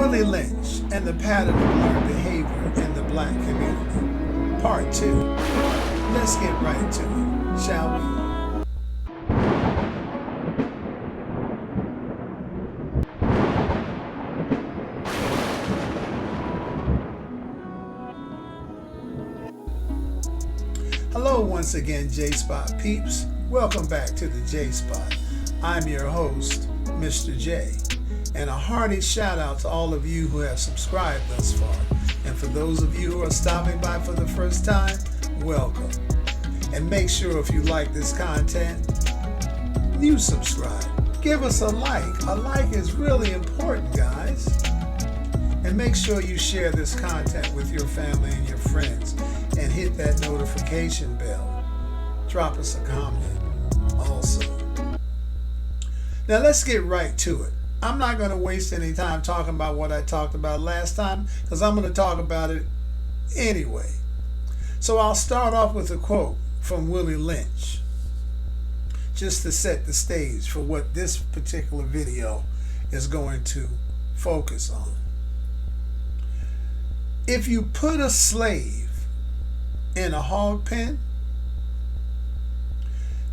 Willie Lynch and the pattern of learned behavior in the black community. Part 2. Let's get right to it, shall we? Hello once again, J-Spot peeps. Welcome back to the J-Spot. I'm your host, Mr. J. And a hearty shout out to all of you who have subscribed thus far. And for those of you who are stopping by for the first time, welcome. And make sure if you like this content, you subscribe. Give us a like. A like is really important, guys. And make sure you share this content with your family and your friends. And hit that notification bell. Drop us a comment also. Now let's get right to it. I'm not going to waste any time talking about what I talked about last time, because I'm going to talk about it anyway. So I'll start off with a quote from Willie Lynch, just to set the stage for what this particular video is going to focus on. If you put a slave in a hog pen,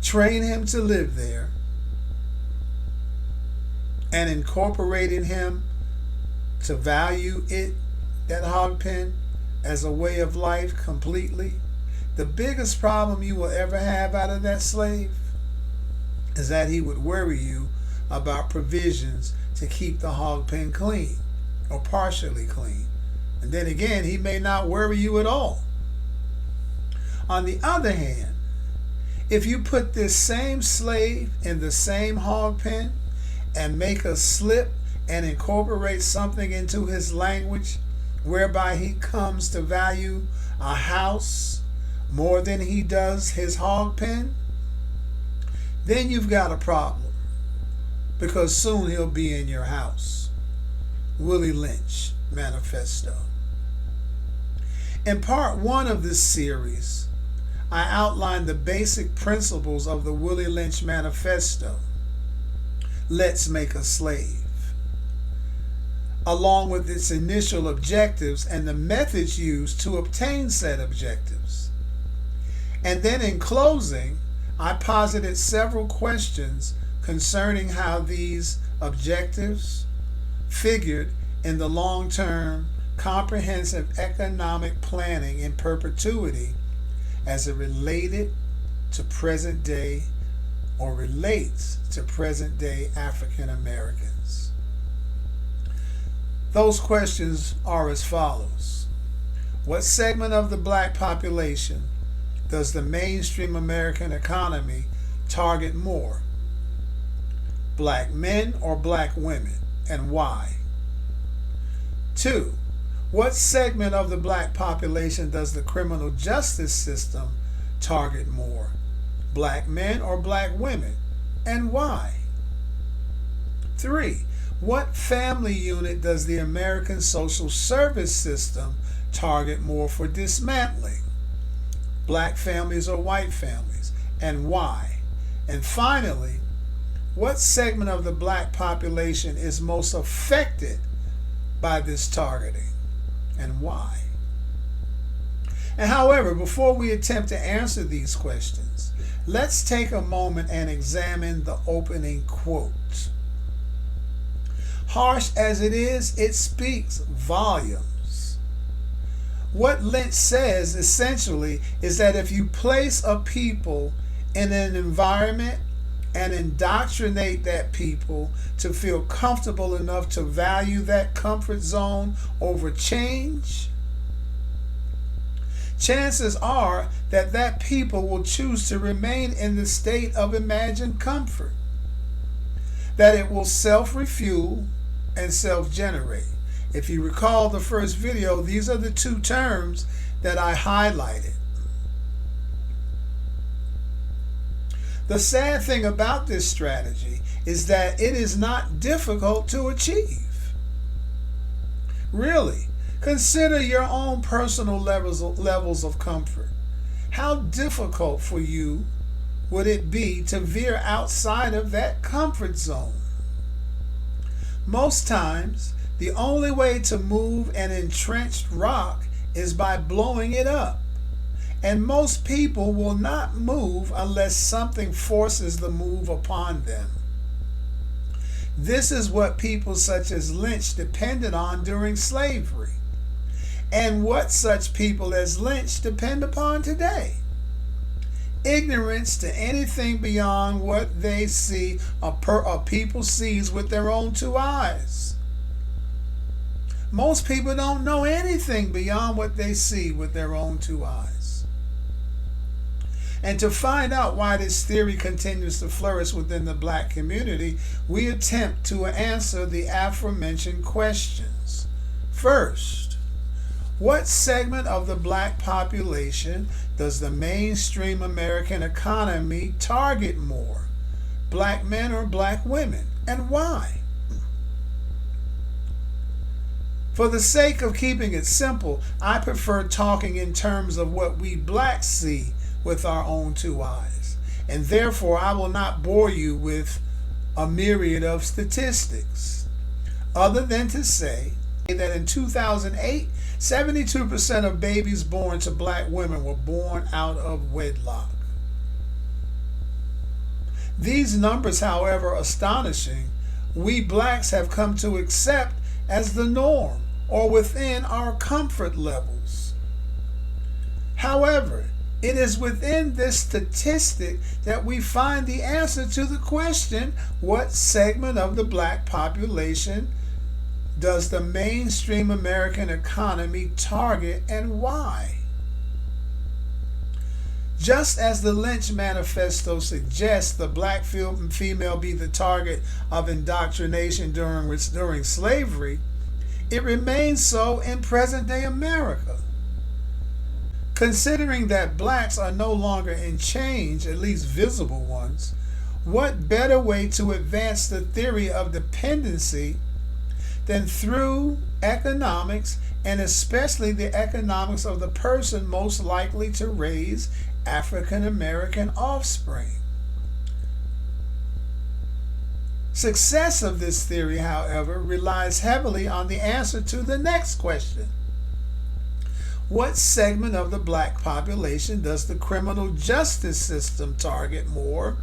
train him to live there, and incorporating him to value it, that hog pen, as a way of life completely, the biggest problem you will ever have out of that slave is that he would worry you about provisions to keep the hog pen clean or partially clean. And then again, he may not worry you at all. On the other hand, if you put this same slave in the same hog pen and make a slip and incorporate something into his language whereby he comes to value a house more than he does his hog pen, then you've got a problem, because soon he'll be in your house. Willie Lynch Manifesto. In part 1 of this series, I outlined the basic principles of the Willie Lynch Manifesto. Let's make a slave, along with its initial objectives and the methods used to obtain said objectives. And then in closing, I posited several questions concerning how these objectives figured in the long-term comprehensive economic planning in perpetuity as it related to present day or relates to present-day African Americans. Those questions are as follows. What segment of the black population does the mainstream American economy target more? Black men or black women, and why? 2. What segment of the black population does the criminal justice system target more? Black men or black women, and why? 3. What family unit does the American social service system target more for dismantling? Black families or white families, and why? And finally, what segment of the black population is most affected by this targeting, and why? And however, before we attempt to answer these questions, let's take a moment and examine the opening quote. Harsh as it is, it speaks volumes. What Lynch says essentially is that if you place a people in an environment and indoctrinate that people to feel comfortable enough to value that comfort zone over change, chances are that that people will choose to remain in the state of imagined comfort, that it will self-refuel and self-generate. If you recall the first video, these are the two terms that I highlighted. The sad thing about this strategy is that it is not difficult to achieve. Really, consider your own personal levels of comfort. How difficult for you would it be to veer outside of that comfort zone? Most times, The only way to move an entrenched rock is by blowing it up. And most people will not move unless something forces the move upon them. This is what people such as Lynch depended on during slavery, and what such people as Lynch depend upon today. Ignorance to anything beyond what they see a people sees with their own two eyes. Most people don't know anything beyond what they see with their own two eyes. And to find out why this theory continues to flourish within the black community, we attempt to answer the aforementioned questions. First, what segment of the black population does the mainstream American economy target more? Black men or black women? And why? For the sake of keeping it simple, I prefer talking in terms of what we blacks see with our own two eyes. And therefore, I will not bore you with a myriad of statistics, other than to say that in 2008, 72% of babies born to black women were born out of wedlock. These numbers, however astonishing, we blacks have come to accept as the norm or within our comfort levels. However, it is within this statistic that we find the answer to the question, what segment of the black population does the mainstream American economy target and why? Just as the Lynch Manifesto suggests the black female be the target of indoctrination during slavery, it remains so in present-day America. Considering that blacks are no longer in change, at least visible ones, what better way to advance the theory of dependency than through economics, and especially the economics of the person most likely to raise African American offspring? Success of this theory, however, relies heavily on the answer to the next question. What segment of the black population does the criminal justice system target more,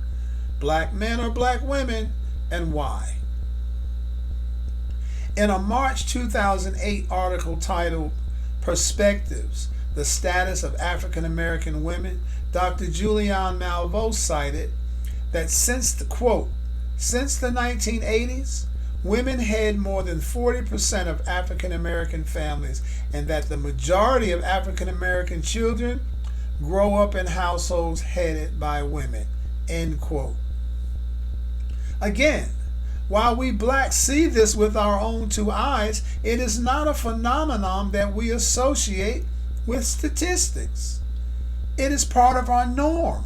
black men or black women, and why? In a March 2008 article titled Perspectives, the Status of African American Women, Dr. Julianne Malveaux cited that since the 1980s, women head more than 40% of African American families, and that the majority of African American children grow up in households headed by women. End quote. Again, while we blacks see this with our own two eyes, it is not a phenomenon that we associate with statistics. It is part of our norm,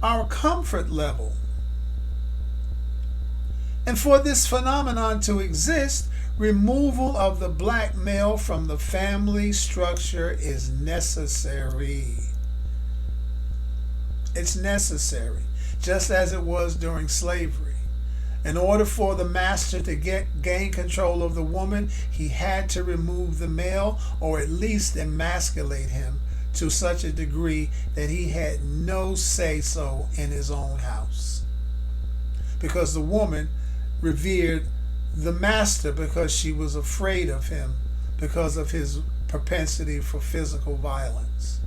our comfort level. And for this phenomenon to exist, removal of the black male from the family structure is necessary. It's necessary, just as it was during slavery. In order for the master to gain control of the woman, he had to remove the male, or at least emasculate him to such a degree that he had no say-so in his own house. Because the woman revered the master because she was afraid of him because of his propensity for physical violence,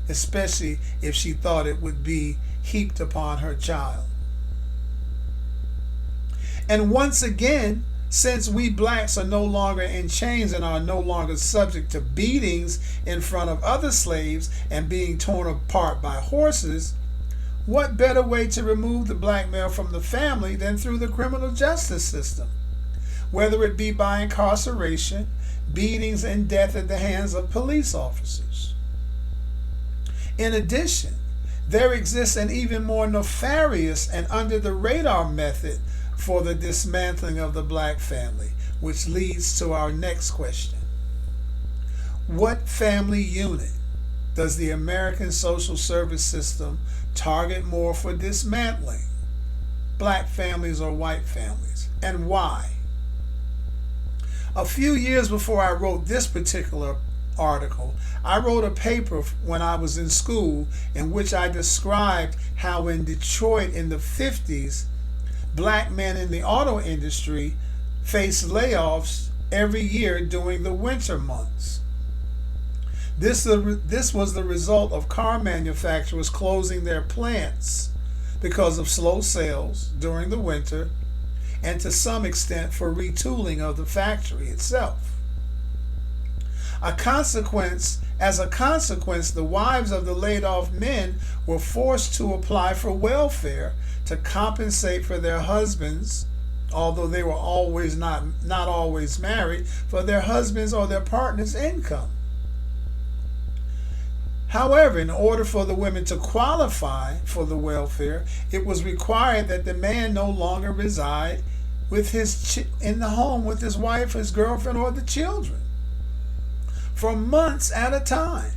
especially if she thought it would be heaped upon her child. And once again, since we blacks are no longer in chains and are no longer subject to beatings in front of other slaves and being torn apart by horses, what better way to remove the black male from the family than through the criminal justice system, whether it be by incarceration, beatings, and death at the hands of police officers? In addition, there exists an even more nefarious and under-the-radar method for the dismantling of the black family, which leads to our next question. What family unit does the American social service system target more for dismantling? Black families or white families? And why? A few years before I wrote this particular article, I wrote a paper when I was in school in which I described how in Detroit in the 50s, black men in the auto industry faced layoffs every year during the winter months. This was the result of car manufacturers closing their plants because of slow sales during the winter and to some extent for retooling of the factory itself. As a consequence, the wives of the laid off men were forced to apply for welfare to compensate for their husbands, although they were not always married, for their husbands or their partner's income. However, in order for the women to qualify for the welfare, it was required that the man no longer reside in the home with his wife, his girlfriend, or the children for months at a time.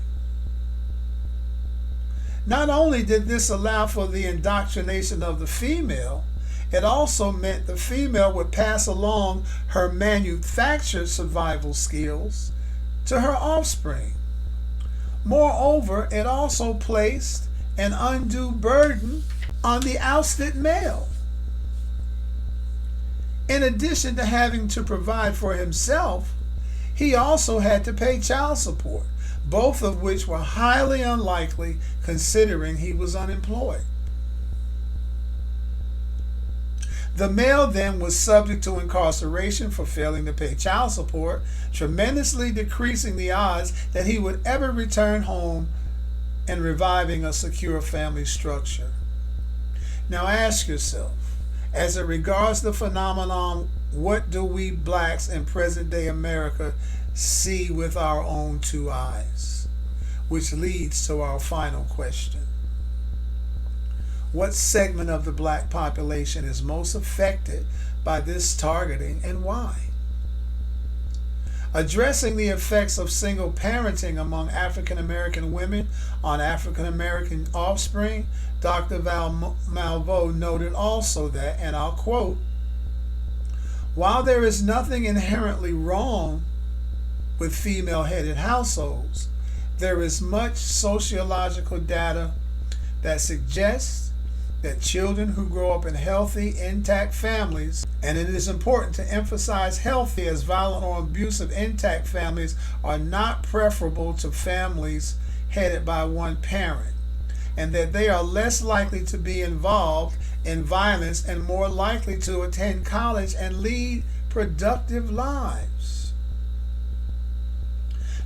Not only did this allow for the indoctrination of the female, it also meant the female would pass along her manufactured survival skills to her offspring. Moreover, it also placed an undue burden on the ousted male. In addition to having to provide for himself, he also had to pay child support, both of which were highly unlikely considering he was unemployed. The male then was subject to incarceration for failing to pay child support, tremendously decreasing the odds that he would ever return home and reviving a secure family structure. Now ask yourself, as it regards the phenomenon, what do we blacks in present-day America see with our own two eyes? Which leads to our final question. What segment of the black population is most affected by this targeting and why? Addressing the effects of single parenting among African American women on African American offspring, Dr. Val Malveaux noted also that, and I'll quote, "While there is nothing inherently wrong with female-headed households, there is much sociological data that suggests that children who grow up in healthy, intact families, and it is important to emphasize healthy, as violent or abusive intact families are not preferable to families headed by one parent, and that they are less likely to be involved in violence and more likely to attend college and lead productive lives."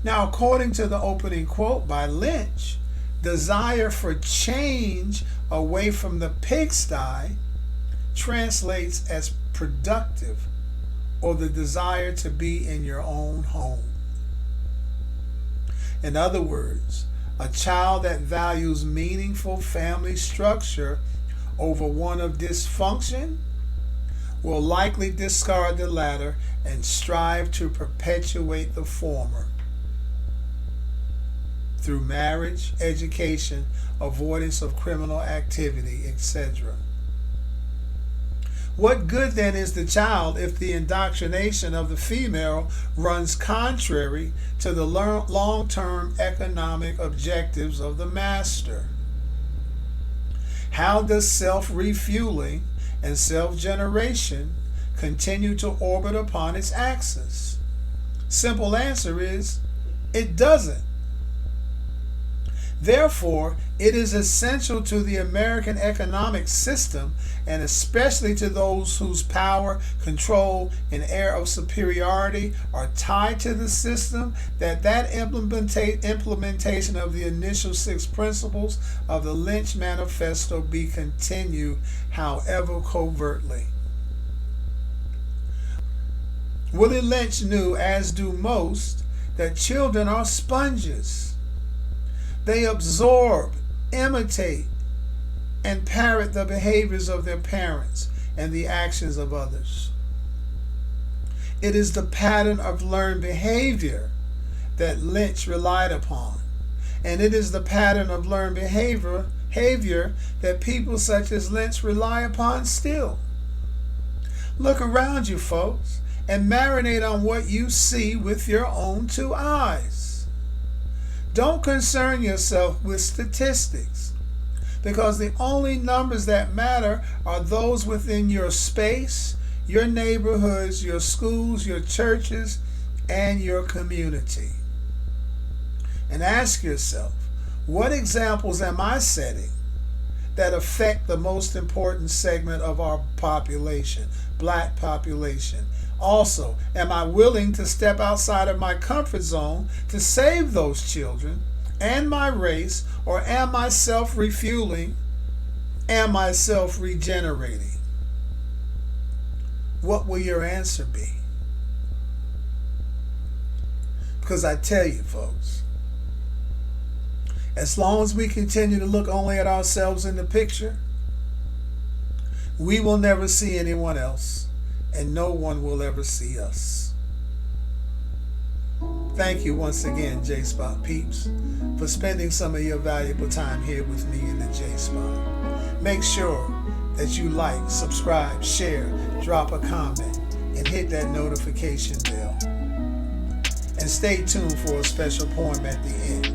Now, according to the opening quote by Lynch, desire for change away from the pigsty translates as productive, or the desire to be in your own home. In other words, a child that values meaningful family structure over one of dysfunction will likely discard the latter and strive to perpetuate the former through marriage, education, avoidance of criminal activity, etc. What good then is the child if the indoctrination of the female runs contrary to the long-term economic objectives of the master? How does self-refueling and self-generation continue to orbit upon its axis? Simple answer is, it doesn't. Therefore, it is essential to the American economic system, and especially to those whose power, control, and air of superiority are tied to the system, that implementation of the initial 6 principles of the Lynch Manifesto be continued, however covertly. Willie Lynch knew, as do most, that children are sponges. They absorb, imitate, and parrot the behaviors of their parents and the actions of others. It is the pattern of learned behavior that Lynch relied upon, and it is the pattern of learned behavior that people such as Lynch rely upon still. Look around you, folks, and marinate on what you see with your own two eyes. Don't concern yourself with statistics, because the only numbers that matter are those within your space, your neighborhoods, your schools, your churches, and your community. And ask yourself, what examples am I setting that affect the most important segment of our population, black population? Also, am I willing to step outside of my comfort zone to save those children and my race, or am I self-refueling? Am I self-regenerating? What will your answer be? Because I tell you, folks, as long as we continue to look only at ourselves in the picture, we will never see anyone else, and no one will ever see us. Thank you once again, J-Spot peeps, for spending some of your valuable time here with me in the J-Spot. Make sure that you like, subscribe, share, drop a comment, and hit that notification bell. And stay tuned for a special poem at the end.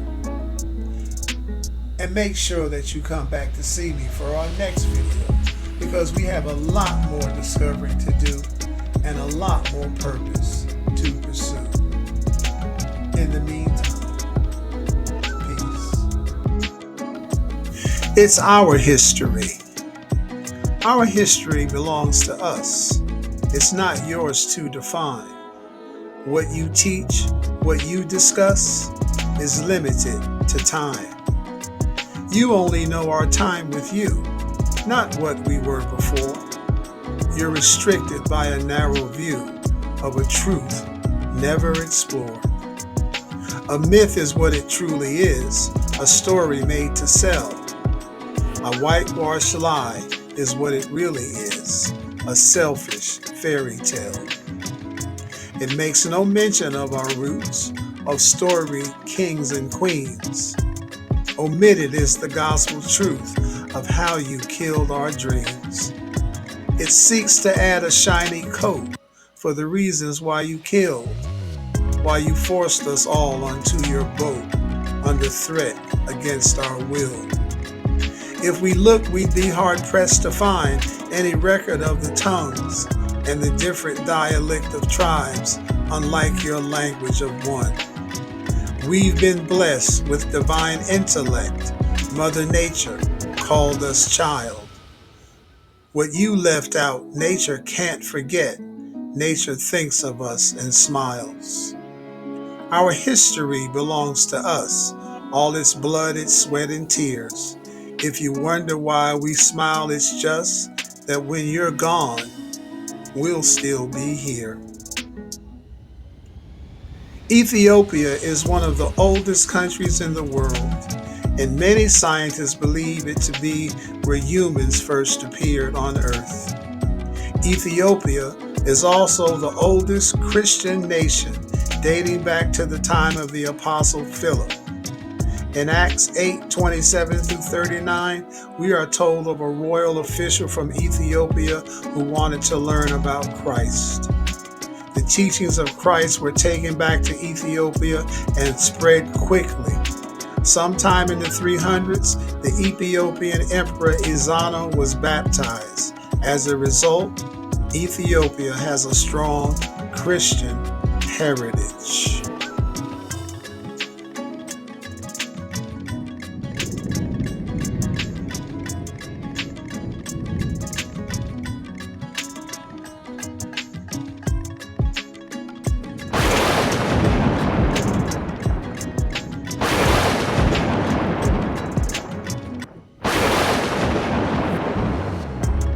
And make sure that you come back to see me for our next video, because we have a lot more discovery to do and a lot more purpose to pursue. In the meantime, peace. It's our history. Our history belongs to us. It's not yours to define. What you teach, what you discuss, is limited to time. You only know our time with you, not what we were before. You're restricted by a narrow view of a truth never explored. A myth is what it truly is, a story made to sell. A whitewashed lie is what it really is, a selfish fairy tale. It makes no mention of our roots, of storied kings and queens. Omitted is the gospel truth of how you killed our dreams. It seeks to add a shiny coat for the reasons why you killed, why you forced us all onto your boat under threat against our will. If we looked, we'd be hard-pressed to find any record of the tongues and the different dialect of tribes, unlike your language of one. We've been blessed with divine intellect. Mother Nature called us child. What you left out, nature can't forget. Nature thinks of us and smiles. Our history belongs to us, all its blood, its sweat, and tears. If you wonder why we smile, it's just that when you're gone, we'll still be here. Ethiopia is one of the oldest countries in the world, and many scientists believe it to be where humans first appeared on Earth. Ethiopia is also the oldest Christian nation, dating back to the time of the Apostle Philip. In Acts 8:27-39, we are told of a royal official from Ethiopia who wanted to learn about Christ. The teachings of Christ were taken back to Ethiopia and spread quickly. Sometime in the 300s, the Ethiopian Emperor Izana was baptized. As a result, Ethiopia has a strong Christian heritage.